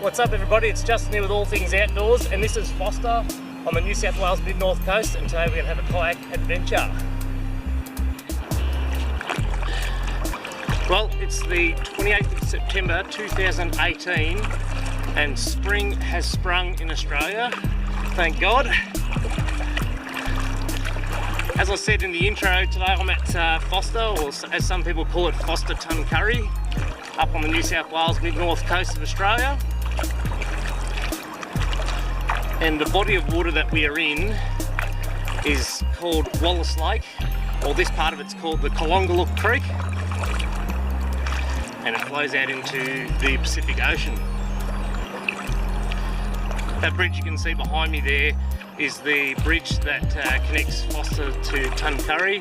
What's up everybody, it's Justin here with All Things Outdoors, and this is Forster on the New South Wales mid-north coast, and today we're going to have a kayak adventure. Well, it's the 28th of September 2018 and spring has sprung in Australia, thank God. As I said in the intro, today I'm at Forster, or as some people call it, Forster Tuncurry, up on the New South Wales mid-north coast of Australia. And the body of water that we are in is called Wallis Lake, or this part of it's called the Kayaking Creek, and it flows out into the Pacific Ocean. That bridge you can see behind me there is the bridge that connects Forster to Tuncurry.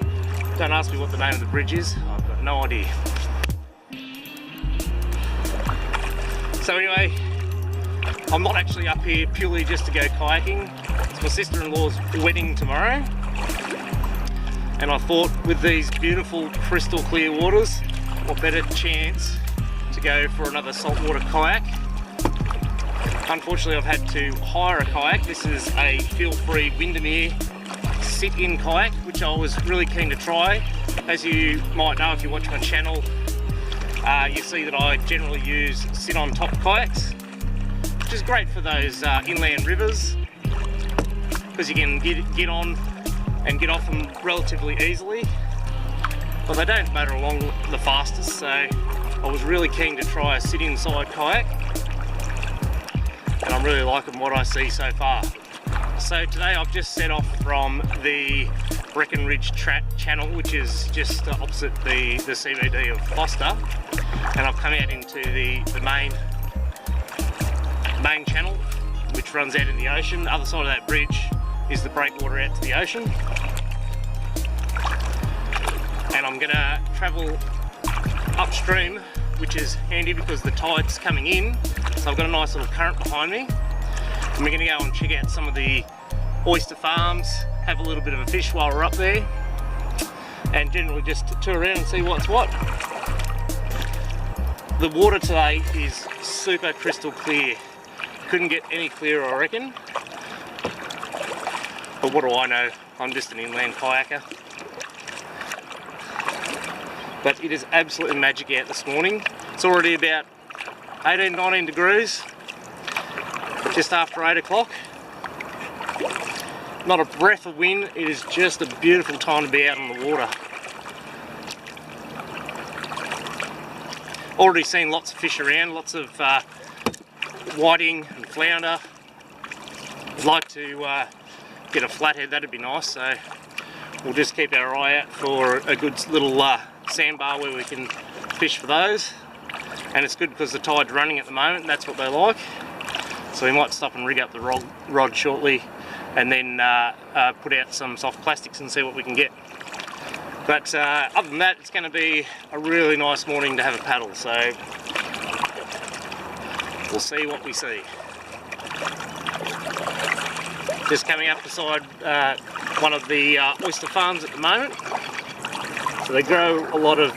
Don't ask me what the name of the bridge is, I've got no idea. So anyway, I'm not actually up here purely just to go kayaking. It's my sister-in-law's wedding tomorrow, and I thought with these beautiful crystal clear waters, what better chance to go for another saltwater kayak. Unfortunately, I've had to hire a kayak. This is a feel-free Windermere sit-in kayak, which I was really keen to try. As you might know if you watch my channel, you see that I generally use sit-on-top kayaks, which is great for those inland rivers, because you can get on and get off them relatively easily, but they don't motor along the fastest, so I was really keen to try a sit-inside kayak, and I'm really liking what I see so far. So today I've just set off from the Breckenridge Channel, which is just opposite the CBD of Forster, and I've come out into the main channel, which runs out in the ocean. The other side of that bridge is the breakwater out to the ocean, and I'm going to travel upstream, which is handy because the tide's coming in, so I've got a nice little current behind me, and we're going to go and check out some of the oyster farms, have a little bit of a fish while we're up there, and generally just tour around and see what's what. The water today is super crystal clear. Couldn't get any clearer, I reckon. But what do I know? I'm just an inland kayaker. But it is absolutely magic out this morning. It's already about 18-19 degrees, just after 8 o'clock. Not a breath of wind. It is just a beautiful time to be out on the water. Already seen lots of fish around, lots of whiting and flounder. I'd like to get a flathead, that'd be nice, so we'll just keep our eye out for a good little sandbar where we can fish for those. And it's good because the tide's running at the moment, and that's what they like. So we might stop and rig up the rod shortly, and then put out some soft plastics and see what we can get. But other than that, it's going to be a really nice morning to have a paddle, so we'll see what we see. Just coming up beside one of the oyster farms at the moment. So they grow a lot of,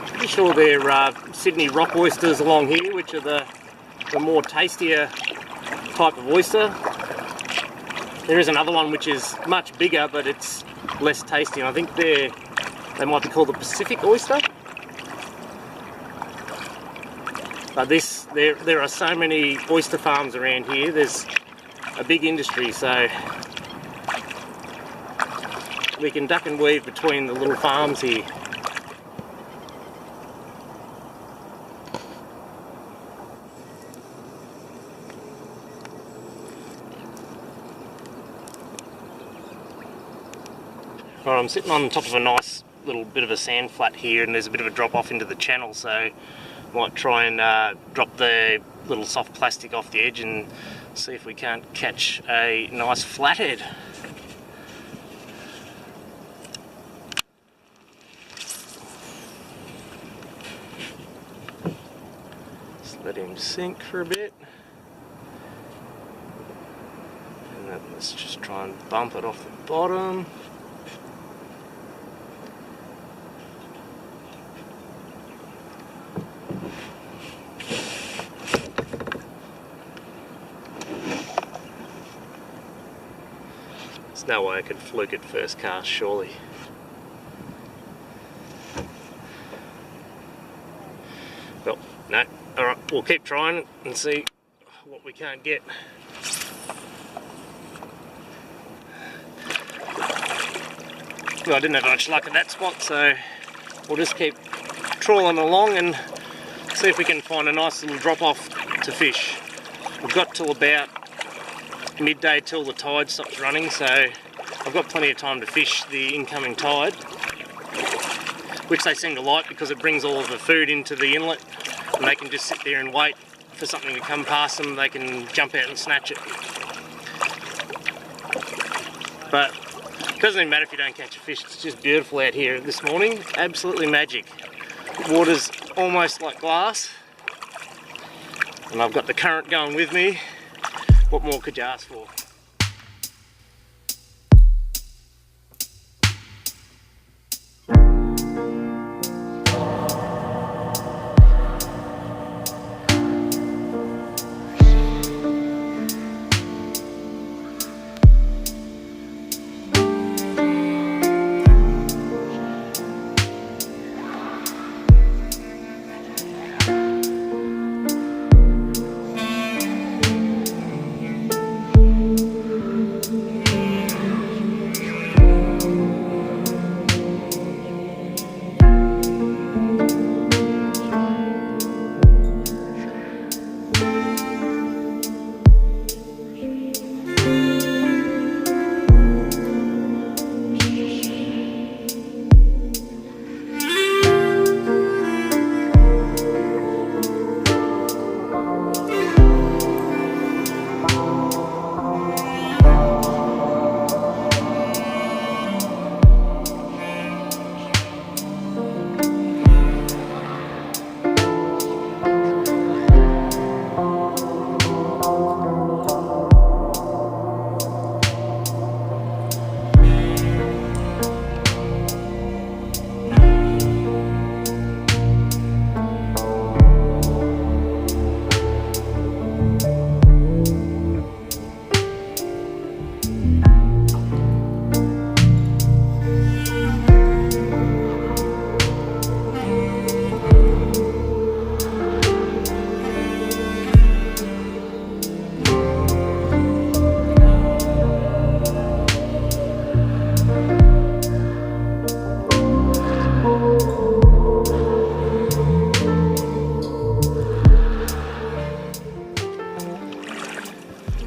pretty sure they're Sydney rock oysters along here, which are the more tastier type of oyster. There is another one which is much bigger, but it's less tasty, and I think they might be called the Pacific oyster. But there are so many oyster farms around here. There's a big industry, so we can duck and weave between the little farms here. Right, I'm sitting on top of a nice little bit of a sand flat here, and there's a bit of a drop off into the channel, so I might try and drop the little soft plastic off the edge and see if we can't catch a nice flathead. Just let him sink for a bit, and then let's just try and bump it off the bottom. There's no way I could fluke it first cast, surely. Well, no. Alright, we'll keep trying and see what we can't get. Well, I didn't have much luck at that spot, so we'll just keep trawling along and see if we can find a nice little drop off to fish. We've got till about midday till the tide stops running, so I've got plenty of time to fish the incoming tide, which they seem to like because it brings all of the food into the inlet and they can just sit there and wait for something to come past them. They can jump out and snatch it. But it doesn't even matter if you don't catch a fish. It's just beautiful out here this morning. Absolutely magic. Water's almost like glass, and I've got the current going with me. What more could you ask for?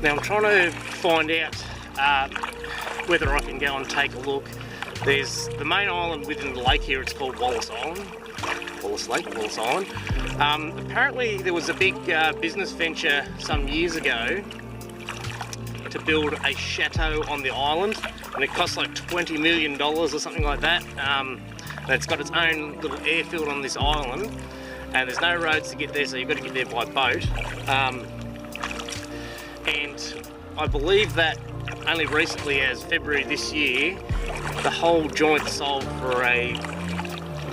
Now I'm trying to find out whether I can go and take a look. There's the main island within the lake here. It's called Wallis Island. Wallis Lake, Wallis Island. Apparently there was a big business venture some years ago to build a chateau on the island, and it cost like $20 million or something like that. And it's got its own little airfield on this island, and there's no roads to get there, so you've got to get there by boat. And I believe that only recently, as February this year, the whole joint sold for a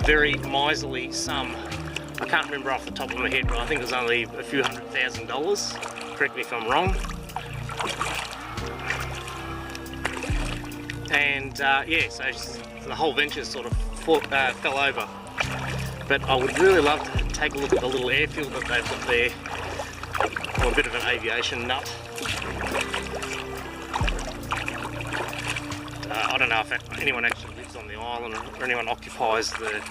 very miserly sum. I can't remember off the top of my head, but I think it was only a few $100,000. Correct me if I'm wrong. And yeah, so the whole venture sort of fell over. But I would really love to take a look at the little airfield that they've got there. I'm a bit of an aviation nut. I don't know if anyone actually lives on the island or anyone occupies the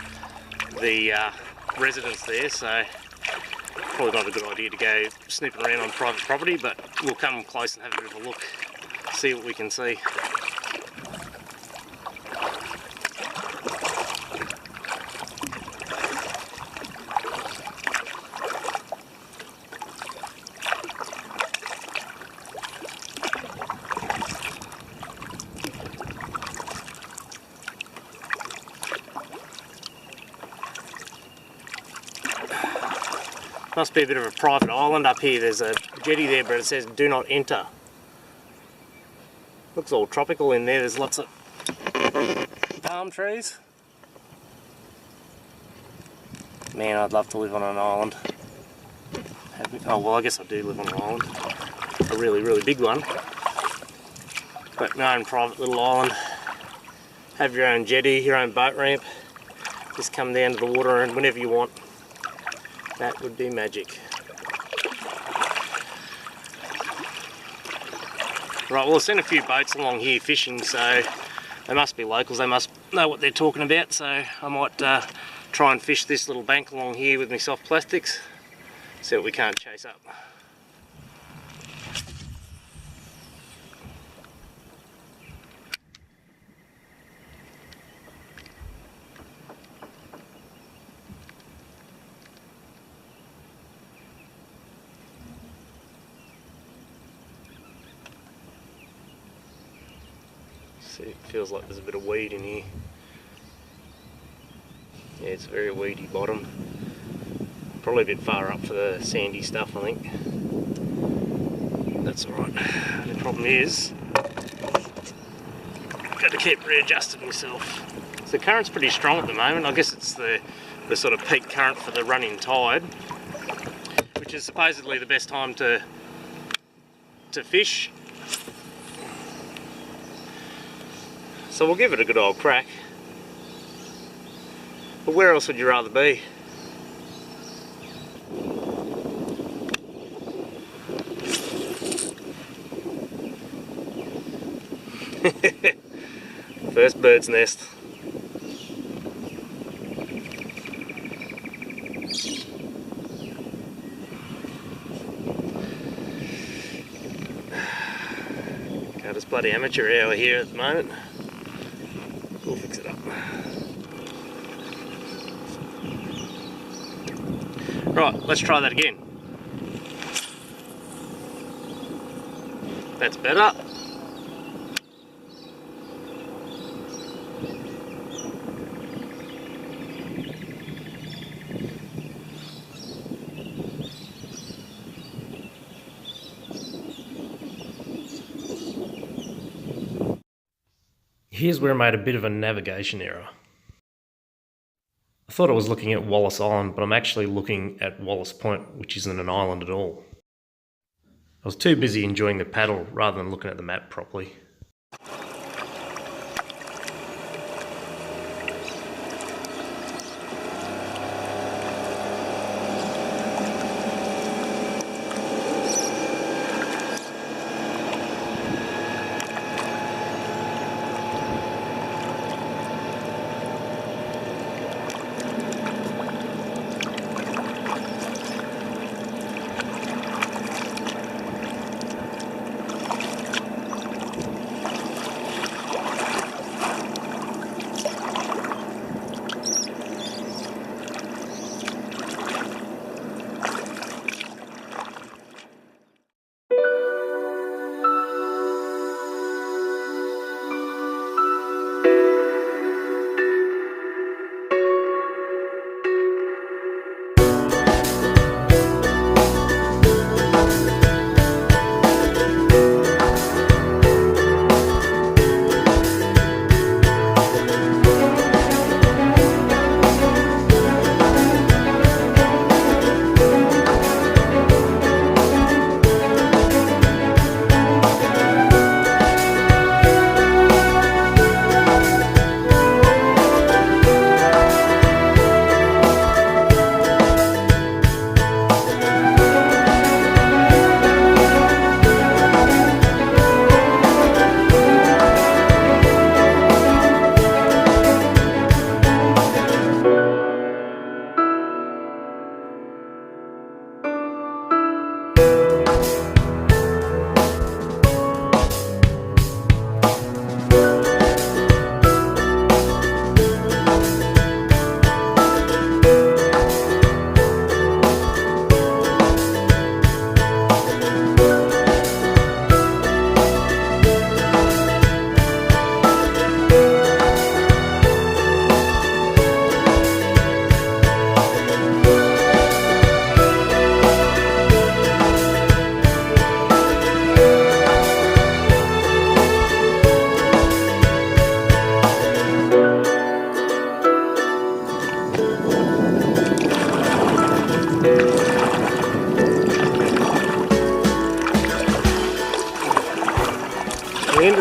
residence there, so probably not a good idea to go snooping around on private property, but we'll come close and have a bit of a look, see what we can see. Must be a bit of a private island up here. There's a jetty there, but it says do not enter. Looks all tropical in there. There's lots of palm trees. Man, I'd love to live on an island. Oh well, I guess I do live on an island. A really, really big one. But no, own private little island. Have your own jetty, your own boat ramp. Just come down to the water and whenever you want. That would be magic. Right, well I've seen a few boats along here fishing, so they must be locals, they must know what they're talking about, so I might try and fish this little bank along here with my soft plastics, see what we can't chase up. See, it feels like there's a bit of weed in here. Yeah, it's very weedy bottom. Probably a bit far up for the sandy stuff, I think. That's alright. The problem is, I've got to keep readjusting myself. So the current's pretty strong at the moment. I guess it's the sort of peak current for the running tide, which is supposedly the best time to fish. So we'll give it a good old crack. But where else would you rather be? First bird's nest. Got us bloody amateur hour here at the moment. We'll fix it up. Right, let's try that again. That's better. Here's where I made a bit of a navigation error. I thought I was looking at Wallis Island, but I'm actually looking at Wallis Point, which isn't an island at all. I was too busy enjoying the paddle rather than looking at the map properly.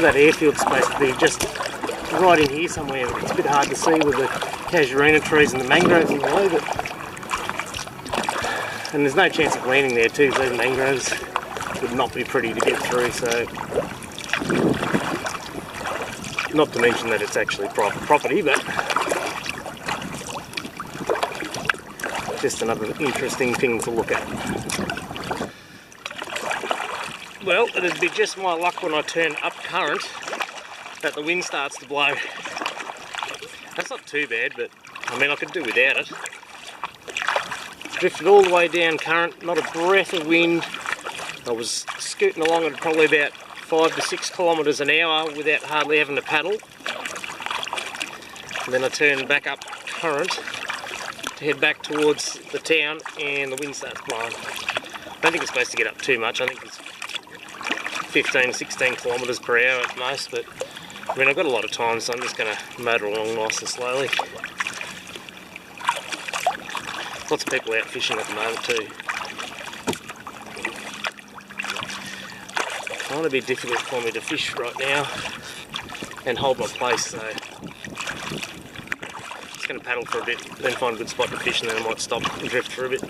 that airfield's supposed to be just right in here somewhere. It's a bit hard to see with the casuarina trees and the mangroves in the way, but and there's no chance of landing there too, because those mangroves would not be pretty to get through, so not to mention that it's actually private property, but just another interesting thing to look at. Well, it'd be just my luck when I turn up current that the wind starts to blow. That's not too bad, but I mean I could do without it. Drifted all the way down current, not a breath of wind. I was scooting along at probably about 5 to 6 kilometres an hour without hardly having to paddle. And then I turned back up current to head back towards the town, and the wind starts blowing. I don't think it's supposed to get up too much. I think it's 15 to 16 kilometres per hour at most, but I mean I've got a lot of time, so I'm just going to motor along nice and slowly. Lots of people out fishing at the moment too. It's going to be difficult for me to fish right now and hold my place, so just going to paddle for a bit, then find a good spot to fish, and then I might stop and drift for a bit.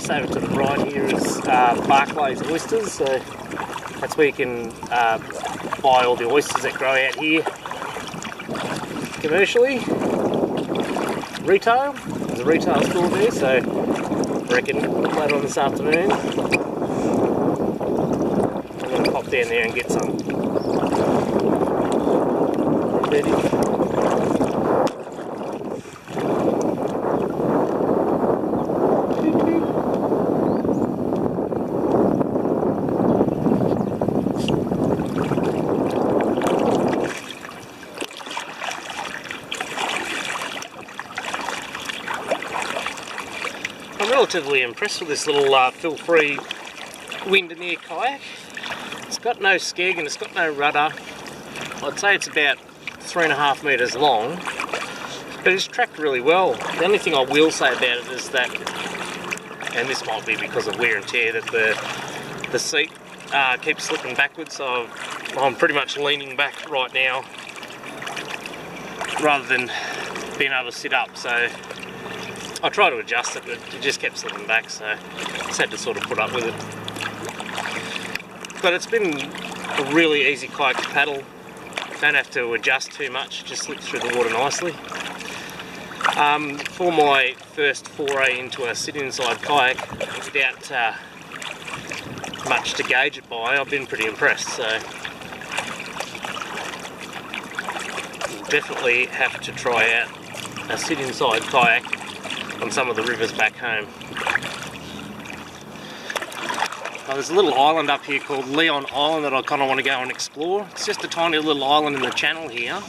Over to the right here is Barclay's Oysters, so that's where you can buy all the oysters that grow out here commercially. Retail, there's a retail store there, so I reckon later on this afternoon I'm going to pop down there and get some. Ready. Relatively impressed with this little fill-free wind and air kayak. It's got no skeg and it's got no rudder. I'd say it's about 3.5 metres long, but it's tracked really well. The only thing I will say about it is that, and this might be because of wear and tear, that the seat keeps slipping backwards, so I'm pretty much leaning back right now rather than being able to sit up, so I tried to adjust it, but it just kept slipping back, so I just had to sort of put up with it. But it's been a really easy kayak to paddle. Don't have to adjust too much, just slips through the water nicely. For my first foray into a sit-inside kayak, without much to gauge it by, I've been pretty impressed, so we'll definitely have to try out a sit-inside kayak on some of the rivers back home. Now, there's a little island up here called Leon Island that I kind of want to go and explore. It's just a tiny little island in the channel here.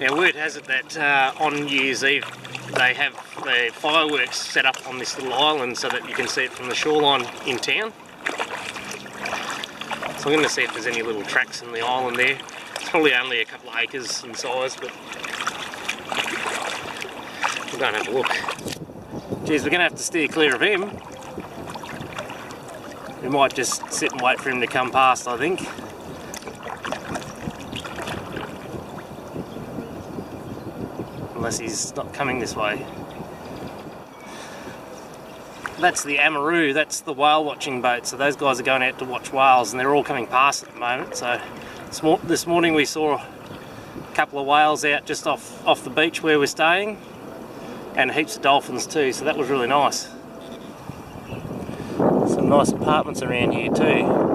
Now, word has it that on New Year's Eve they have the fireworks set up on this little island so that you can see it from the shoreline in town. So I'm going to see if there's any little tracks in the island there. It's probably only a couple of acres in size, but we'll go and have a look. Geez, we're going to have to steer clear of him. We might just sit and wait for him to come past, I think. Unless he's not coming this way. That's the Amaroo, that's the whale watching boat. So those guys are going out to watch whales and they're all coming past at the moment. So this morning we saw a couple of whales out just off the beach where we're staying. And heaps of dolphins too, so that was really nice. Some nice apartments around here too.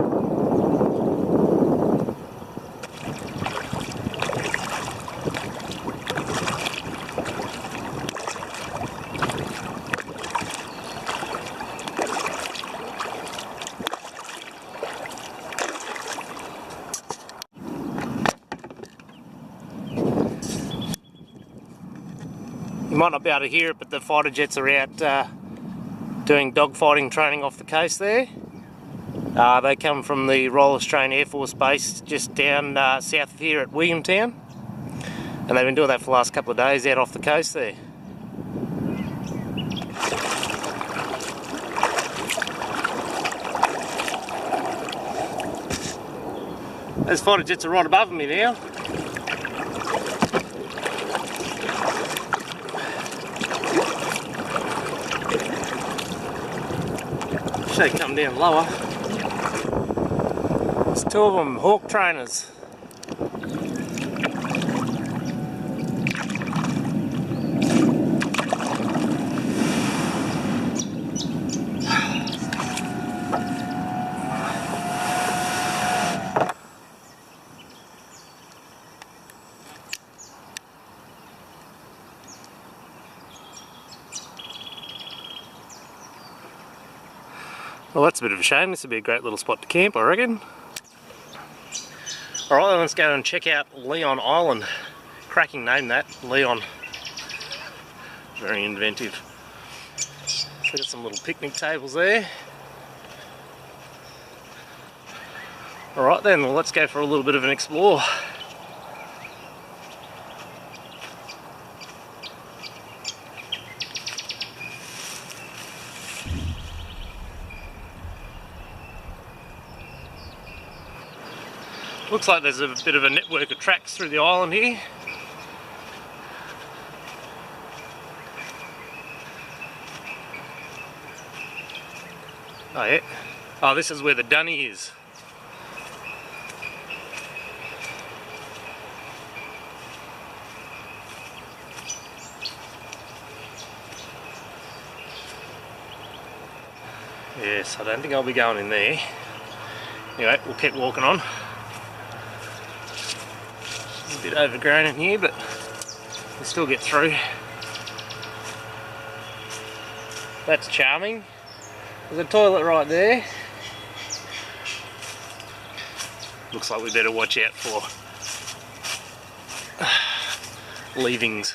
You might not be able to hear it, but the fighter jets are out doing dogfighting training off the coast there. They come from the Royal Australian Air Force Base just down south of here at Williamtown, and they've been doing that for the last couple of days out off the coast there. Those fighter jets are right above me now. They come down lower. There's two of them, hawk trainers. Well, that's a bit of a shame. This would be a great little spot to camp, I reckon. Alright, then let's go and check out Leon Island. Cracking name that, Leon. Very inventive. So got some little picnic tables there. Alright then, well, let's go for a little bit of an explore. Looks like there's a bit of a network of tracks through the island here. Oh yeah. Oh, this is where the dunny is. Yes, I don't think I'll be going in there. Anyway, we'll keep walking on. It's a bit overgrown in here, but we'll still get through. That's charming. There's a toilet right there. Looks like we better watch out for leavings.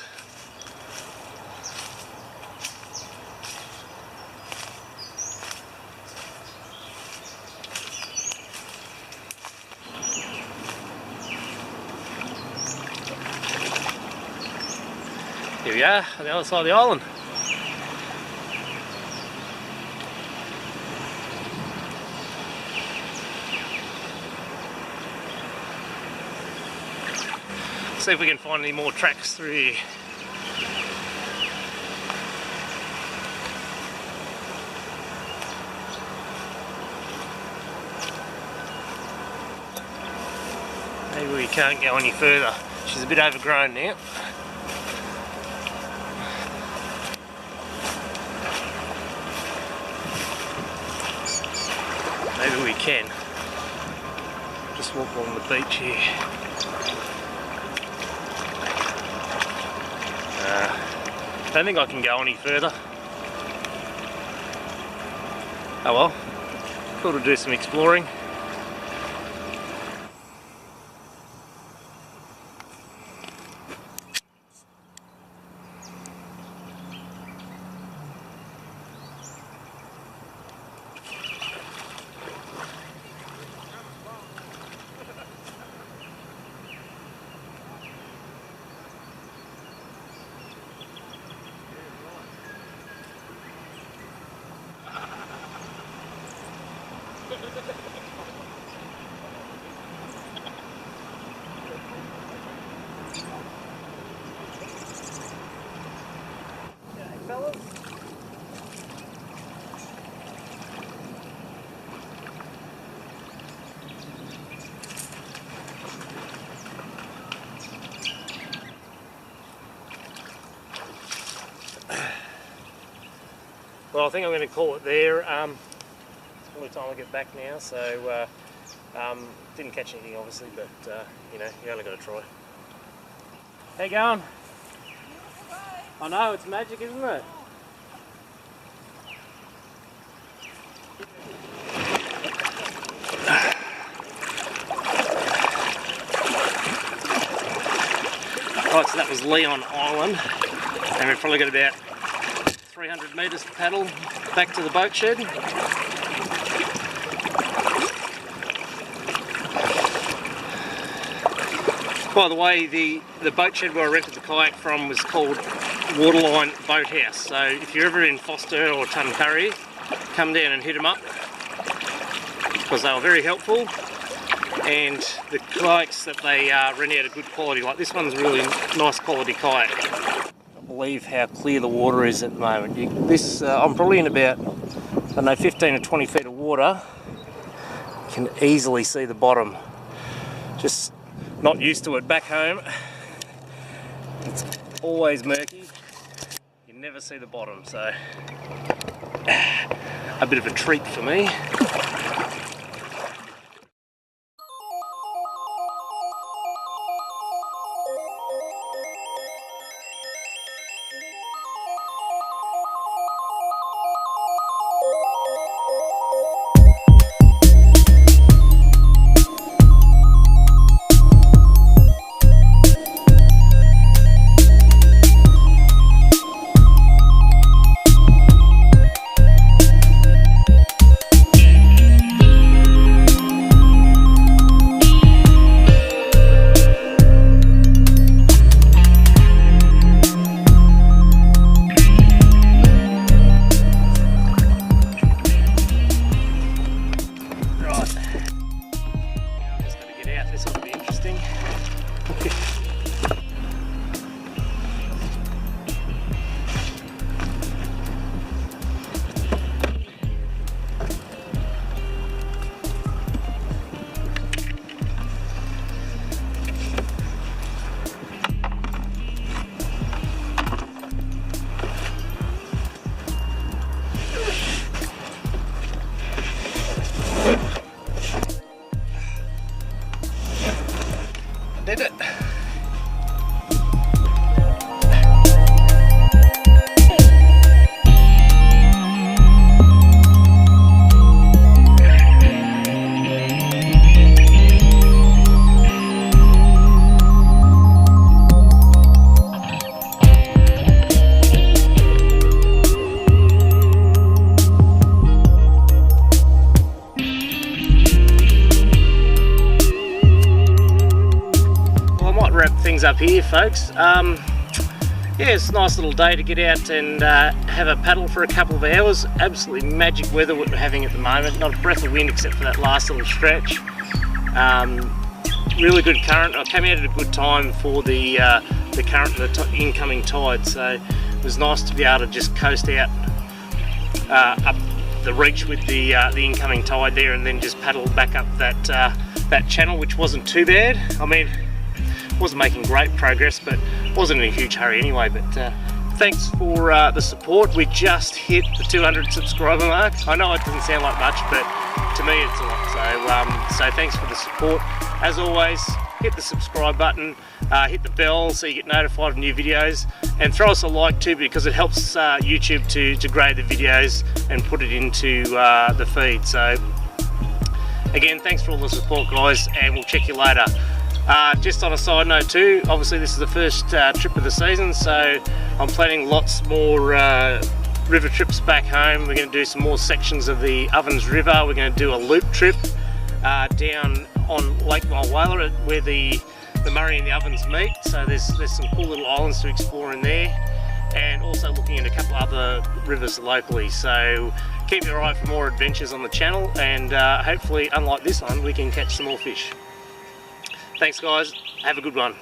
Here we are, on the other side of the island. See if we can find any more tracks through here. Maybe we can't go any further. She's a bit overgrown now. Maybe we can. Just walk along the beach here. Don't think I can go any further. Oh well, cool to do some exploring. Well, I think I'm going to call it there. It's probably time I get back now, so didn't catch anything obviously, but you know, you only got to try. How you going? I know, it's magic, isn't it? Right, so that was Leon Island. and we've probably got about 300 metres to paddle back to the boat shed. By the way, the boat shed where I rented the kayak from was called Waterline Boathouse, so if you're ever in Forster or Tuncurry, come down and hit them up because they were very helpful, and the kayaks that they rent out are good quality. Like this one's a really nice quality kayak. I can't believe how clear the water is at the moment. I'm probably in about, I don't know, 15 or 20 feet of water. You can easily see the bottom. Just not used to it back home. It's always murky. You never see the bottom, so a bit of a treat for me. Did it. Wrap things up here, folks. Yeah, it's a nice little day to get out and have a paddle for a couple of hours. Absolutely magic weather we're having at the moment. Not a breath of wind except for that last little stretch. Really good current. I came out at a good time for the current, the incoming tide, so it was nice to be able to just coast out up the reach with the incoming tide there, and then just paddle back up that channel, which wasn't too bad. I mean, wasn't making great progress, but wasn't in a huge hurry anyway. But thanks for the support. We just hit the 200 subscriber mark. I know it doesn't sound like much, but to me it's a lot. So thanks for the support. As always, hit the subscribe button, hit the bell so you get notified of new videos, and throw us a like too, because it helps YouTube to grade the videos and put it into the feed. So again, thanks for all the support, guys, and we'll check you later. Just on a side note too, obviously this is the first trip of the season, so I'm planning lots more river trips back home. We're going to do some more sections of the Ovens River. We're going to do a loop trip down on Lake Mulwala where the Murray and the Ovens meet, so there's some cool little islands to explore in there, and also looking at a couple other rivers locally. So keep your eye out for more adventures on the channel, and hopefully, unlike this one, we can catch some more fish. Thanks guys, have a good one.